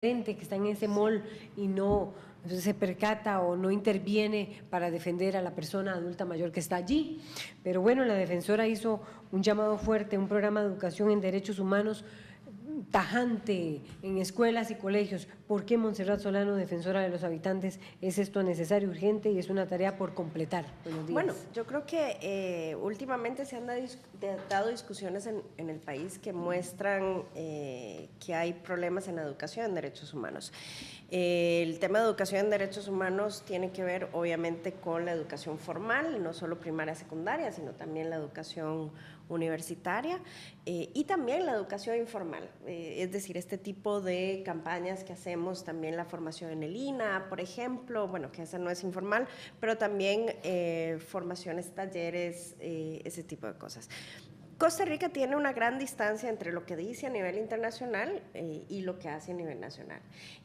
que está en ese mall y no se percata o no interviene para defender a la persona adulta mayor que está allí. Pero bueno, la defensora hizo un llamado fuerte, un programa de educación en derechos humanos tajante en escuelas y colegios. ¿Por qué Montserrat Solano, defensora de los habitantes, es esto necesario, urgente y es una tarea por completar? Buenos días. Bueno, yo creo que últimamente se han dado discusiones en el país que muestran que hay problemas en la educación en derechos humanos. El tema de educación en derechos humanos tiene que ver obviamente con la educación formal, no solo primaria, secundaria, sino también la educación universitaria y también la educación informal, es decir, este tipo de campañas que hacemos, también la formación en el INA, por ejemplo, bueno, que esa no es informal, pero también formaciones, talleres, ese tipo de cosas. Costa Rica tiene una gran distancia entre lo que dice a nivel internacional y lo que hace a nivel nacional.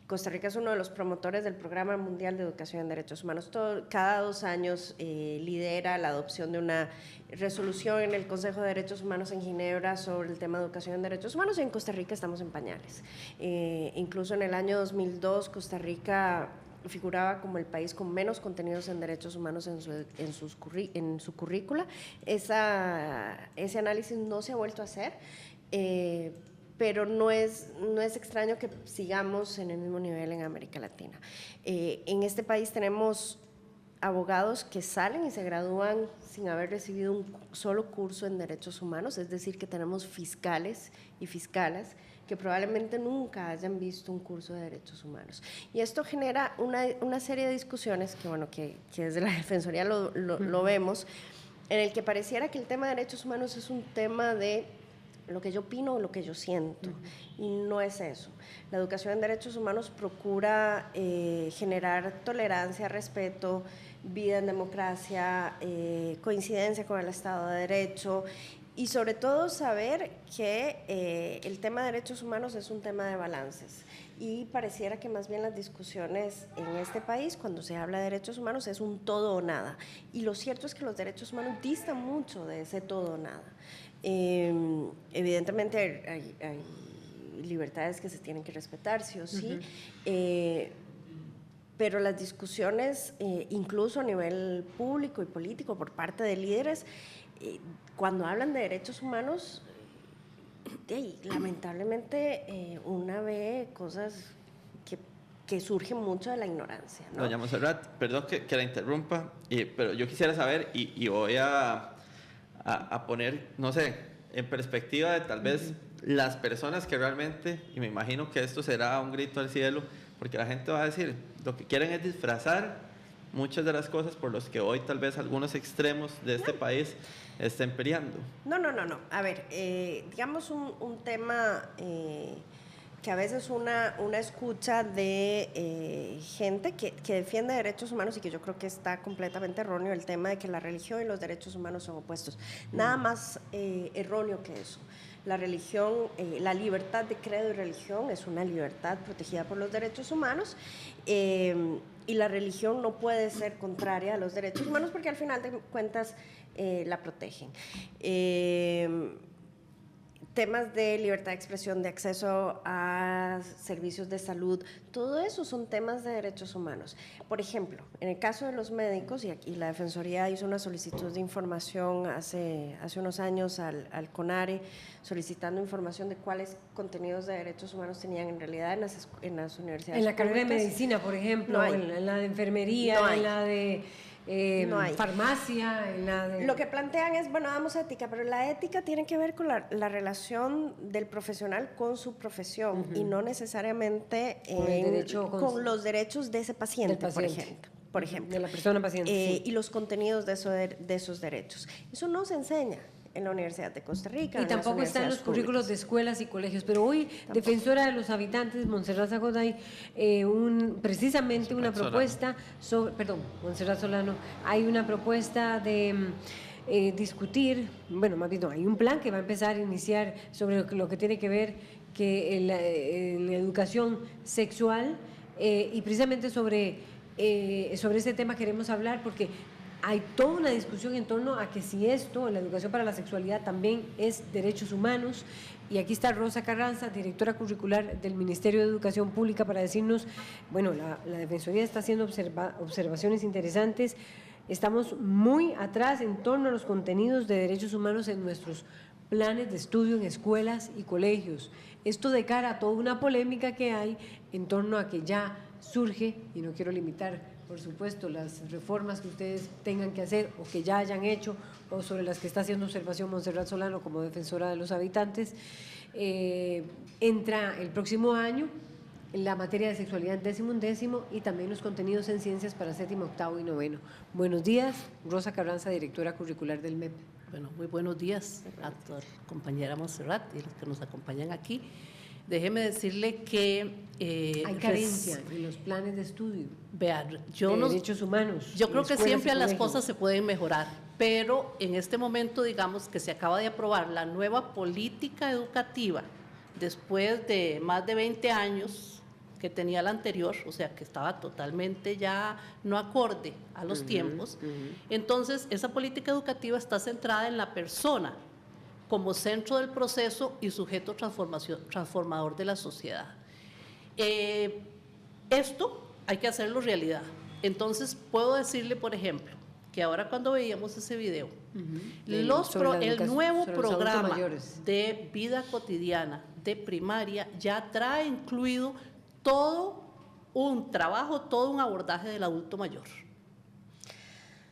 Costa Rica es uno de los promotores del Programa Mundial de Educación en Derechos Humanos. Cada 2 años lidera la adopción de una resolución en el Consejo de Derechos Humanos en Ginebra sobre el tema de educación en derechos humanos, y en Costa Rica estamos en pañales. Incluso en el año 2002 Costa Rica figuraba como el país con menos contenidos en derechos humanos en su currícula. Ese análisis no se ha vuelto a hacer, pero no es extraño que sigamos en el mismo nivel en América Latina. En este país tenemos abogados que salen y se gradúan sin haber recibido un solo curso en derechos humanos, es decir, que tenemos fiscales y fiscalas que probablemente nunca hayan visto un curso de derechos humanos. Y esto genera una serie de discusiones que, bueno, que desde la Defensoría lo vemos, en el que pareciera que el tema de derechos humanos es un tema de lo que yo opino o lo que yo siento, y no es eso. La educación en derechos humanos procura generar tolerancia, respeto, vida en democracia, coincidencia con el Estado de Derecho, y sobre todo saber que el tema de derechos humanos es un tema de balances, y pareciera que más bien las discusiones en este país, cuando se habla de derechos humanos, es un todo o nada, y lo cierto es que los derechos humanos distan mucho de ese todo o nada. Evidentemente hay libertades que se tienen que respetar, sí o sí, pero las discusiones, incluso a nivel público y político por parte de líderes, cuando hablan de derechos humanos, lamentablemente una ve cosas que surgen mucho de la ignorancia, ¿no? Doña Montserrat, perdón que la interrumpa, pero yo quisiera saber, y voy a poner, no sé, en perspectiva de tal vez las personas que realmente, y me imagino que esto será un grito al cielo, porque la gente va a decir, lo que quieren es disfrazar muchas de las cosas por los que hoy tal vez algunos extremos de este país estén peleando. No. A ver, digamos un tema que a veces una escucha de gente que defiende derechos humanos, y que yo creo que está completamente erróneo, el tema de que la religión y los derechos humanos son opuestos. Nada más erróneo que eso. La religión, la libertad de credo y religión es una libertad protegida por los derechos humanos, y la religión no puede ser contraria a los derechos humanos porque al final de cuentas la protegen. Temas de libertad de expresión, de acceso a servicios de salud, todo eso son temas de derechos humanos. Por ejemplo, en el caso de los médicos, y aquí la Defensoría hizo una solicitud de información hace unos años al CONARE, solicitando información de cuáles contenidos de derechos humanos tenían en realidad en las universidades. En la carrera de medicina, por ejemplo, no en la de enfermería, no en la de farmacia, en la de... Lo que plantean es, bueno, damos ética, pero la ética tiene que ver con la relación del profesional con su profesión, y no necesariamente con los derechos de ese paciente, por ejemplo. De la persona paciente, sí. Y los contenidos de esos derechos. Eso no se enseña en la Universidad de Costa Rica. Y tampoco está en los currículos de escuelas y colegios. Pero hoy, tampoco. Defensora de los habitantes, Montserrat Sagoday, precisamente una propuesta sobre, Montserrat Solano, hay una propuesta de discutir, bueno, más bien no, hay un plan que va a empezar a iniciar sobre lo que tiene que ver que la educación sexual, y precisamente sobre ese tema queremos hablar, porque hay toda una discusión en torno a que si esto, la educación para la sexualidad, también es derechos humanos. Y aquí está Rosa Carranza, directora curricular del Ministerio de Educación Pública, para decirnos, bueno, la Defensoría está haciendo observaciones interesantes. Estamos muy atrás en torno a los contenidos de derechos humanos en nuestros planes de estudio en escuelas y colegios. Esto de cara a toda una polémica que hay en torno a que ya surge, y no quiero limitar, por supuesto, las reformas que ustedes tengan que hacer o que ya hayan hecho, o sobre las que está haciendo observación Montserrat Solano como defensora de los habitantes, entra el próximo año la materia de sexualidad en 10º y también los contenidos en ciencias para 7º, 8º y 9º. Buenos días, Rosa Carranza, directora curricular del MEP. Bueno, muy buenos días a la compañera Montserrat y los que nos acompañan aquí. Déjeme decirle que… hay carencia en los planes de estudio. Vean, de derechos humanos. Yo creo que siempre las cosas se pueden mejorar, pero en este momento, digamos que se acaba de aprobar la nueva política educativa después de más de 20 años que tenía la anterior, o sea que estaba totalmente ya no acorde a los tiempos. Entonces, esa política educativa está centrada en la persona como centro del proceso y sujeto transformador de la sociedad. Esto hay que hacerlo realidad. Entonces, puedo decirle, por ejemplo, que ahora cuando veíamos ese video, el nuevo programa de vida cotidiana de primaria ya trae incluido todo un trabajo, todo un abordaje del adulto mayor.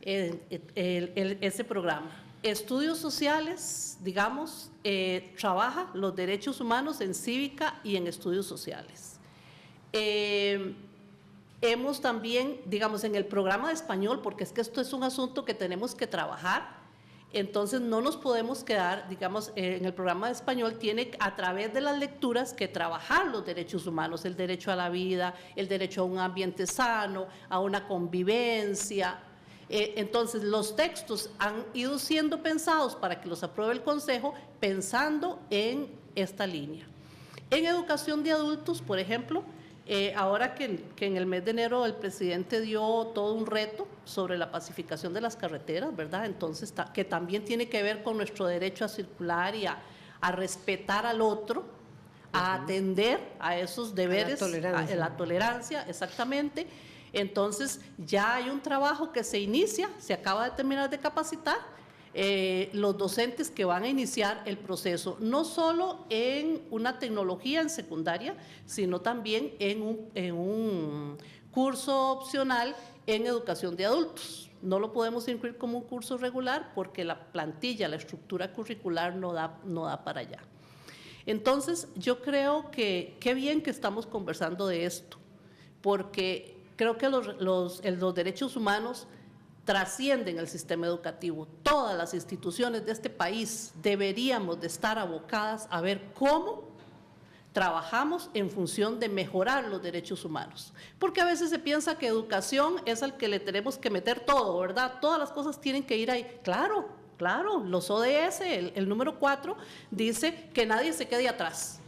Ese programa. Estudios sociales, digamos, trabaja los derechos humanos en cívica y en estudios sociales. Hemos también, digamos, en el programa de español, porque es que esto es un asunto que tenemos que trabajar, entonces no nos podemos quedar, digamos, en el programa de español tiene a través de las lecturas que trabajar los derechos humanos, el derecho a la vida, el derecho a un ambiente sano, a una convivencia. Entonces los textos han ido siendo pensados para que los apruebe el Consejo pensando en esta línea. En educación de adultos, por ejemplo, ahora que en el mes de enero el presidente dio todo un reto sobre la pacificación de las carreteras, ¿verdad? Entonces, que también tiene que ver con nuestro derecho a circular y a respetar al otro, a atender a esos deberes, a la tolerancia, exactamente. Entonces, ya hay un trabajo que se inicia, se acaba de terminar de capacitar, los docentes que van a iniciar el proceso, no solo en una tecnología en secundaria, sino también en un curso opcional en educación de adultos. No lo podemos incluir como un curso regular porque la plantilla, la estructura curricular no da para allá. Entonces, yo creo que qué bien que estamos conversando de esto, porque creo que los derechos humanos trascienden el sistema educativo. Todas las instituciones de este país deberíamos de estar abocadas a ver cómo trabajamos en función de mejorar los derechos humanos. Porque a veces se piensa que educación es al que le tenemos que meter todo, ¿verdad? Todas las cosas tienen que ir ahí. Claro, los ODS, el número 4, dice que nadie se quede atrás.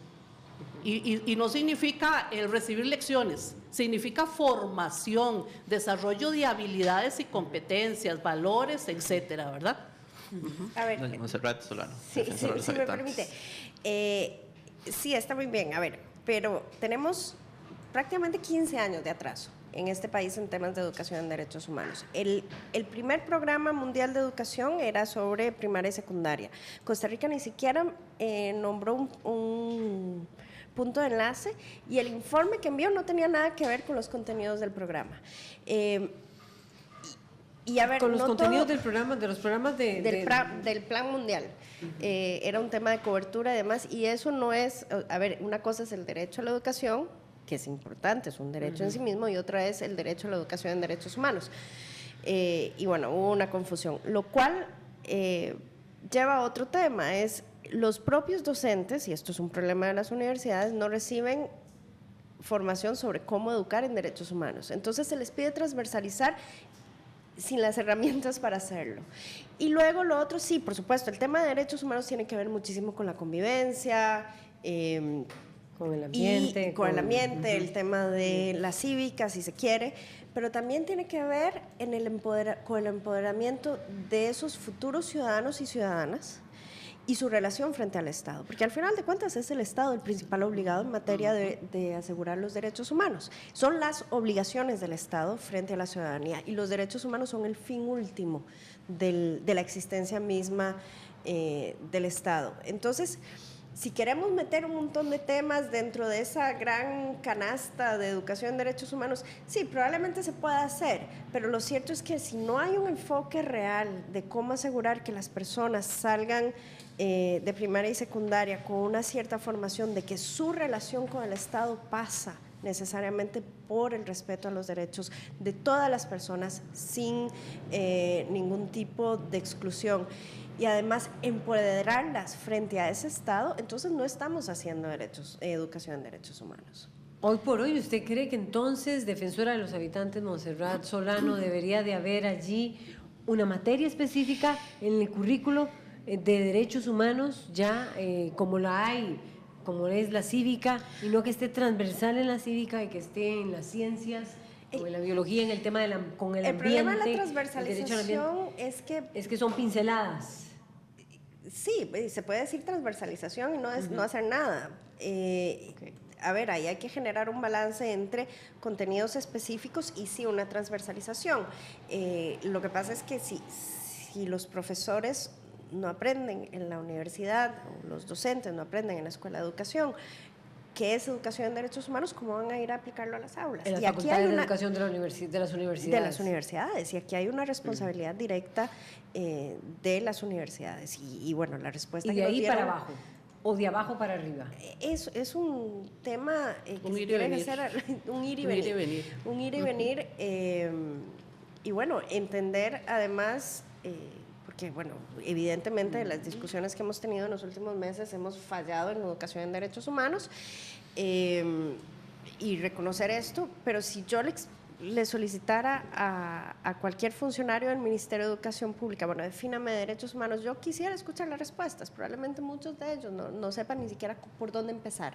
Y no significa el recibir lecciones, significa formación, desarrollo de habilidades y competencias, valores, etcétera, ¿verdad? A ver, Montserrat Solano. Sí, si me permite. Sí, está muy bien, a ver, pero tenemos prácticamente 15 años de atraso en este país en temas de educación en derechos humanos. El primer programa mundial de educación era sobre primaria y secundaria. Costa Rica ni siquiera nombró un punto de enlace y el informe que envió no tenía nada que ver con los contenidos del programa. Y a ver, con los no contenidos todo, del programa, de los programas del plan mundial. Era un tema de cobertura y demás, y eso no es, a ver, una cosa es el derecho a la educación, que es importante, es un derecho en sí mismo, y otra es el derecho a la educación en derechos humanos. Y bueno, hubo una confusión, lo cual lleva a otro tema, es los propios docentes, y esto es un problema de las universidades, no reciben formación sobre cómo educar en derechos humanos. Entonces se les pide transversalizar sin las herramientas para hacerlo. Y luego lo otro, sí, por supuesto, el tema de derechos humanos tiene que ver muchísimo con la convivencia, Con el ambiente. Y con el ambiente, el tema de la cívica, si se quiere, pero también tiene que ver con el empoderamiento de esos futuros ciudadanos y ciudadanas y su relación frente al Estado, porque al final de cuentas es el Estado el principal obligado en materia de asegurar los derechos humanos. Son las obligaciones del Estado frente a la ciudadanía y los derechos humanos son el fin último de la existencia misma del Estado. Entonces, si queremos meter un montón de temas dentro de esa gran canasta de educación en derechos humanos, sí, probablemente se pueda hacer, pero lo cierto es que si no hay un enfoque real de cómo asegurar que las personas salgan de primaria y secundaria con una cierta formación de que su relación con el Estado pasa necesariamente por el respeto a los derechos de todas las personas sin ningún tipo de exclusión, y además empoderarlas frente a ese Estado, entonces no estamos haciendo educación en derechos humanos. Hoy por hoy, ¿usted cree que entonces, defensora de los habitantes Montserrat Solano, debería de haber allí una materia específica en el currículo de derechos humanos, ya como la hay, como es la cívica, y no que esté transversal en la cívica y que esté en las ciencias, o en la biología, en el tema con el ambiente? El problema de la transversalización es que son pinceladas. Sí, se puede decir transversalización y no hacer nada. A ver, ahí hay que generar un balance entre contenidos específicos y sí una transversalización. Lo que pasa es que si los profesores no aprenden en la universidad, o los docentes no aprenden en la escuela de educación, ¿qué es educación en derechos humanos? ¿Cómo van a ir a aplicarlo a las aulas? En las facultades de educación de las universidades. De las universidades, y aquí hay una responsabilidad directa de las universidades. Y bueno, la respuesta ¿Y de ahí para abajo? ¿O de abajo para arriba? Es un tema que se tiene que hacer un ir y venir. Un ir y venir. Y bueno, entender además... porque, bueno, evidentemente las discusiones que hemos tenido en los últimos meses hemos fallado en educación en derechos humanos y reconocer esto, pero si yo le solicitara a cualquier funcionario del Ministerio de Educación Pública, bueno, defíname derechos humanos, yo quisiera escuchar las respuestas, probablemente muchos de ellos no sepan ni siquiera por dónde empezar.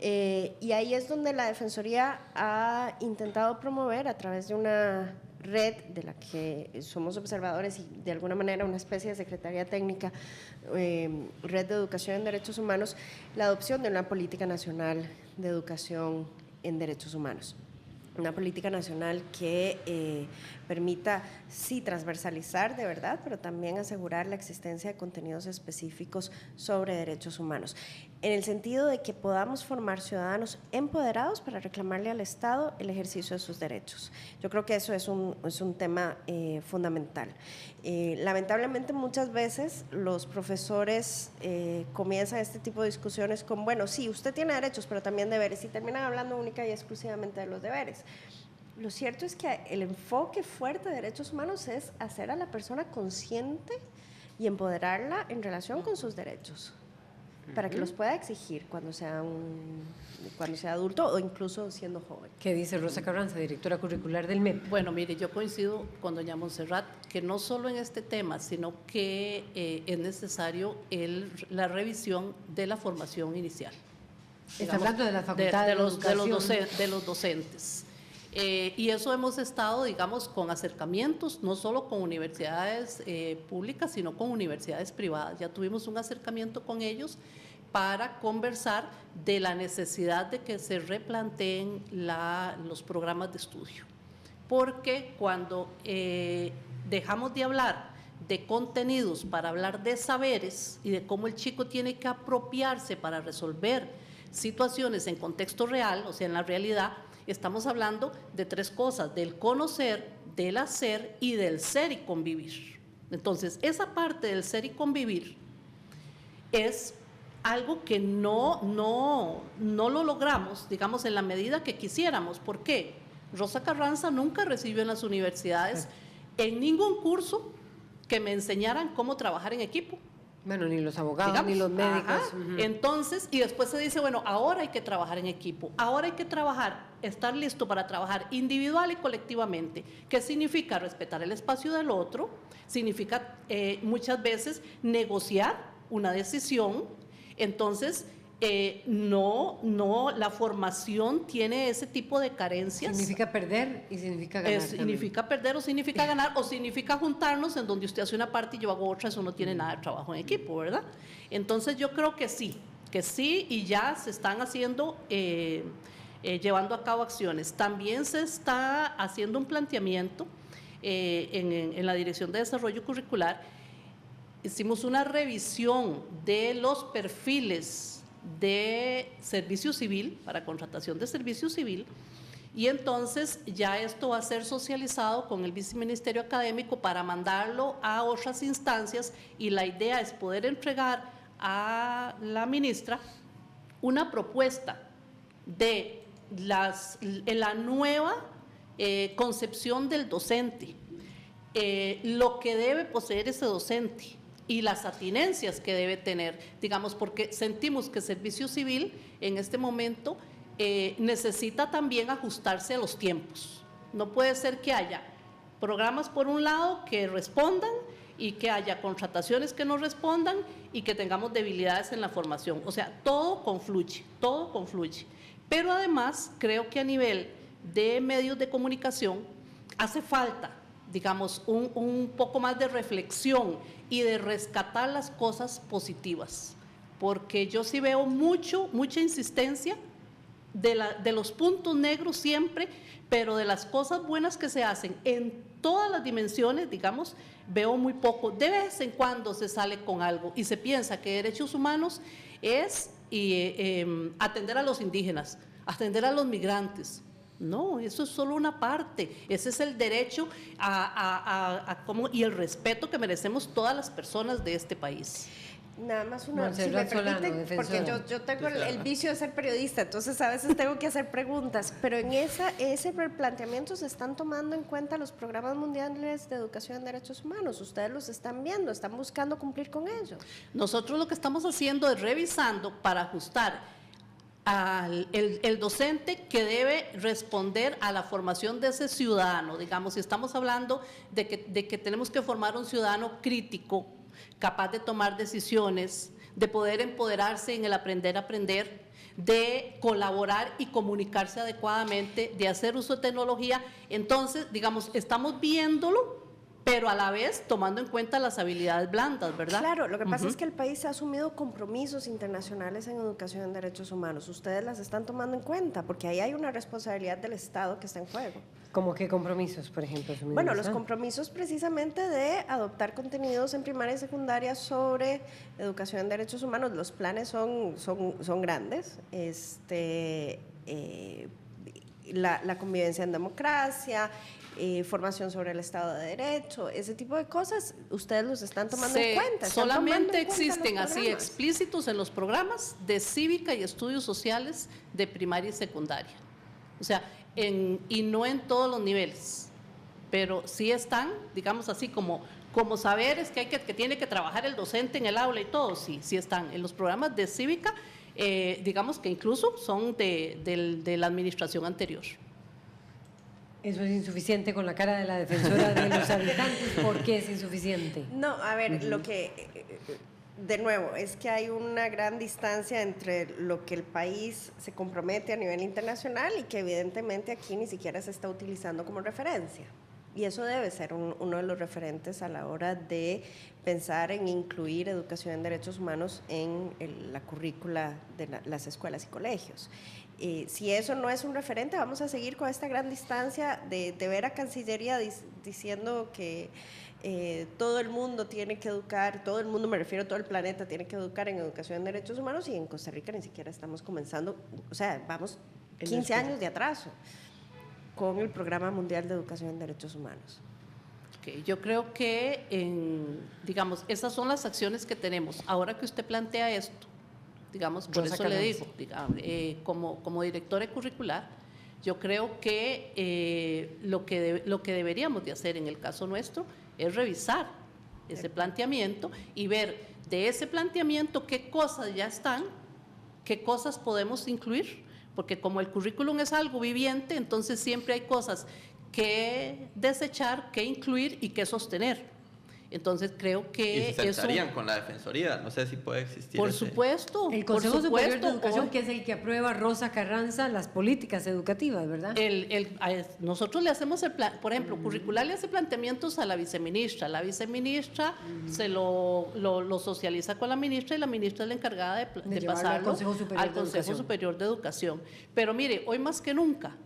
Y ahí es donde la Defensoría ha intentado promover a través de una red de la que somos observadores y de alguna manera una especie de secretaría técnica, red de educación en derechos humanos, la adopción de una política nacional de educación en derechos humanos. Una política nacional que permita, sí, transversalizar de verdad, pero también asegurar la existencia de contenidos específicos sobre derechos humanos, en el sentido de que podamos formar ciudadanos empoderados para reclamarle al Estado el ejercicio de sus derechos. Yo creo que eso es un tema fundamental. Lamentablemente muchas veces los profesores comienzan este tipo de discusiones con, bueno, sí, usted tiene derechos, pero también deberes, y terminan hablando única y exclusivamente de los deberes. Lo cierto es que el enfoque fuerte de derechos humanos es hacer a la persona consciente y empoderarla en relación con sus derechos, para que los pueda exigir cuando sea adulto o incluso siendo joven. ¿Qué dice Rosa Carranza, directora curricular del MEP? Bueno, mire, yo coincido con doña Montserrat que no solo en este tema, sino que es necesario la revisión de la formación inicial. Está hablando de la facultad de los docentes. Y eso hemos estado, digamos, con acercamientos, no solo con universidades públicas, sino con universidades privadas. Ya tuvimos un acercamiento con ellos para conversar de la necesidad de que se replanteen los programas de estudio. Porque cuando dejamos de hablar de contenidos para hablar de saberes y de cómo el chico tiene que apropiarse para resolver situaciones en contexto real, o sea, en la realidad, estamos hablando de tres cosas: del conocer, del hacer y del ser y convivir. Entonces, esa parte del ser y convivir es algo que no lo logramos, digamos, en la medida que quisiéramos. ¿Por qué? Rosa Carranza nunca recibió en las universidades en ningún curso que me enseñaran cómo trabajar en equipo. Bueno, ni los abogados, digamos, ni los médicos. Entonces, y después se dice, bueno, ahora hay que trabajar en equipo, ahora hay que estar listo para trabajar individual y colectivamente. ¿Qué significa? Respetar el espacio del otro, significa muchas veces negociar una decisión. Entonces, No, la formación tiene ese tipo de carencias. Significa perder y significa ganar. Significa perder o significa ganar, o significa juntarnos en donde usted hace una parte y yo hago otra, eso no tiene nada de trabajo en equipo, ¿verdad? Entonces yo creo que sí, y ya se están haciendo, llevando a cabo acciones. También se está haciendo un planteamiento en la Dirección de Desarrollo Curricular. Hicimos una revisión de los perfiles de servicio civil, para contratación de servicio civil, y entonces ya esto va a ser socializado con el viceministerio académico para mandarlo a otras instancias, y la idea es poder entregar a la ministra una propuesta de la nueva concepción del docente, lo que debe poseer ese docente y las atinencias que debe tener, digamos, porque sentimos que servicio civil en este momento necesita también ajustarse a los tiempos. No puede ser que haya programas por un lado que respondan y que haya contrataciones que no respondan y que tengamos debilidades en la formación. O sea, todo confluye. Pero además creo que a nivel de medios de comunicación hace falta, digamos, un poco más de reflexión y de rescatar las cosas positivas, porque yo sí veo mucha insistencia de los puntos negros siempre, pero de las cosas buenas que se hacen en todas las dimensiones, digamos, veo muy poco. De vez en cuando se sale con algo y se piensa que derechos humanos es atender a los indígenas, atender a los migrantes. No, eso es solo una parte. Ese es el derecho y el respeto que merecemos todas las personas de este país. Nada más una, si me permiten, porque yo tengo el vicio de ser periodista, entonces a veces tengo que hacer preguntas, pero en ese planteamiento se están tomando en cuenta los programas mundiales de educación en derechos humanos. Ustedes los están viendo, están buscando cumplir con ellos. Nosotros lo que estamos haciendo es revisando para ajustar el docente que debe responder a la formación de ese ciudadano. Digamos, si estamos hablando de que tenemos que formar un ciudadano crítico, capaz de tomar decisiones, de poder empoderarse en el aprender a aprender, de colaborar y comunicarse adecuadamente, de hacer uso de tecnología. Entonces, digamos, estamos viéndolo, pero a la vez tomando en cuenta las habilidades blandas, ¿verdad? Claro, lo que pasa es que el país ha asumido compromisos internacionales en educación en derechos humanos. Ustedes las están tomando en cuenta, porque ahí hay una responsabilidad del Estado que está en juego. ¿Cómo qué compromisos, por ejemplo? Bueno, los compromisos precisamente de adoptar contenidos en primaria y secundaria sobre educación en derechos humanos. Los planes son grandes. La convivencia en democracia, formación sobre el Estado de Derecho, ese tipo de cosas, ustedes los están tomando en cuenta. Solamente existen así explícitos en los programas de cívica y estudios sociales de primaria y secundaria. O sea, y no en todos los niveles, pero sí están, digamos así, como saberes que tiene que trabajar el docente en el aula y todo, sí están en los programas de cívica, digamos que incluso son de la administración anterior. Eso es insuficiente con la cara de la defensora de los habitantes. ¿Por qué es insuficiente? No, a ver, lo que, de nuevo, es que hay una gran distancia entre lo que el país se compromete a nivel internacional y que evidentemente aquí ni siquiera se está utilizando como referencia. Y eso debe ser uno de los referentes a la hora de pensar en incluir educación en derechos humanos en la currícula de las escuelas y colegios. Si eso no es un referente, vamos a seguir con esta gran distancia de ver a Cancillería diciendo que todo el mundo tiene que educar, todo el mundo, me refiero a todo el planeta, tiene que educar en educación en derechos humanos, y en Costa Rica ni siquiera estamos comenzando, o sea, vamos 15 años de atraso con el Programa Mundial de Educación en Derechos Humanos. Okay, yo creo que, digamos, esas son las acciones que tenemos. Ahora que usted plantea esto, digamos, por eso le digo, como directora curricular, yo creo que lo que deberíamos de hacer en el caso nuestro es revisar ese planteamiento y ver de ese planteamiento qué cosas ya están, qué cosas podemos incluir, porque como el currículum es algo viviente, entonces siempre hay cosas que desechar, que incluir y que sostener. Entonces creo Y que se eso, sentarían con la Defensoría, no sé si puede existir por ese- supuesto, El por Consejo Superior de supuesto, Educación, hoy- que es el que aprueba Rosa Carranza las políticas educativas, ¿verdad? nosotros le hacemos el plan, por ejemplo, curricular le hace planteamientos a la viceministra se lo socializa con la ministra y la ministra es la encargada de llevarlo al pasarlo Consejo Superior al de Consejo Educación. Superior de Educación. Pero mire, hoy más que nunca,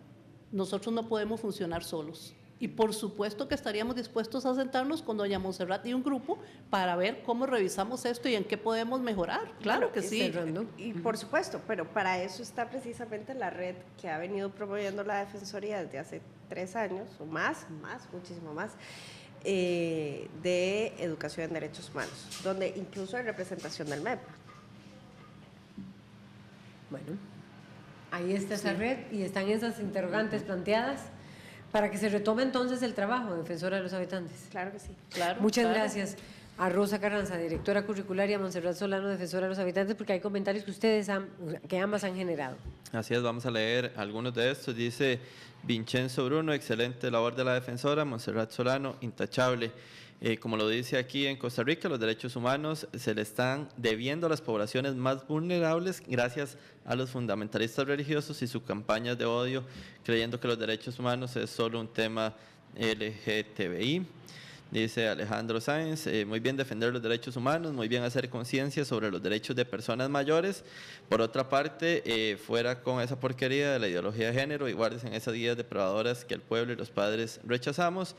nosotros no podemos funcionar solos. Y por supuesto que estaríamos dispuestos a sentarnos con doña Montserrat y un grupo para ver cómo revisamos esto y en qué podemos mejorar. Claro que sí. Cerrando. Y por supuesto, pero para eso está precisamente la red que ha venido promoviendo la Defensoría desde hace 3 años o más, muchísimo más, de educación en derechos humanos, donde incluso hay representación del MEP. Bueno, ahí está esa red y están esas interrogantes planteadas para que se retome entonces el trabajo de Defensora de los Habitantes. Claro que sí. Claro, Muchas claro. gracias a Rosa Carranza, directora curricular, y a Montserrat Solano, Defensora de los Habitantes, porque hay comentarios que ambas han generado. Así es, vamos a leer algunos de estos. Dice Vincenzo Bruno, excelente labor de la defensora. Montserrat Solano, intachable. Como lo dice aquí en Costa Rica, los derechos humanos se le están debiendo a las poblaciones más vulnerables gracias a los fundamentalistas religiosos y sus campañas de odio, creyendo que los derechos humanos es solo un tema LGTBI. Dice Alejandro Sáenz, muy bien defender los derechos humanos, muy bien hacer conciencia sobre los derechos de personas mayores. Por otra parte, fuera con esa porquería de la ideología de género y guardes en esas guías depravadoras que el pueblo y los padres rechazamos.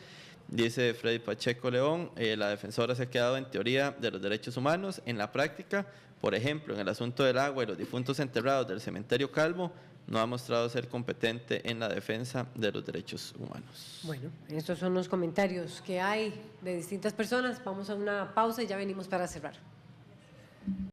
Dice Freddy Pacheco León, la defensora se ha quedado en teoría de los derechos humanos. En la práctica, por ejemplo, en el asunto del agua y los difuntos enterrados del cementerio Calvo, no ha mostrado ser competente en la defensa de los derechos humanos. Bueno, estos son los comentarios que hay de distintas personas. Vamos a una pausa y ya venimos para cerrar.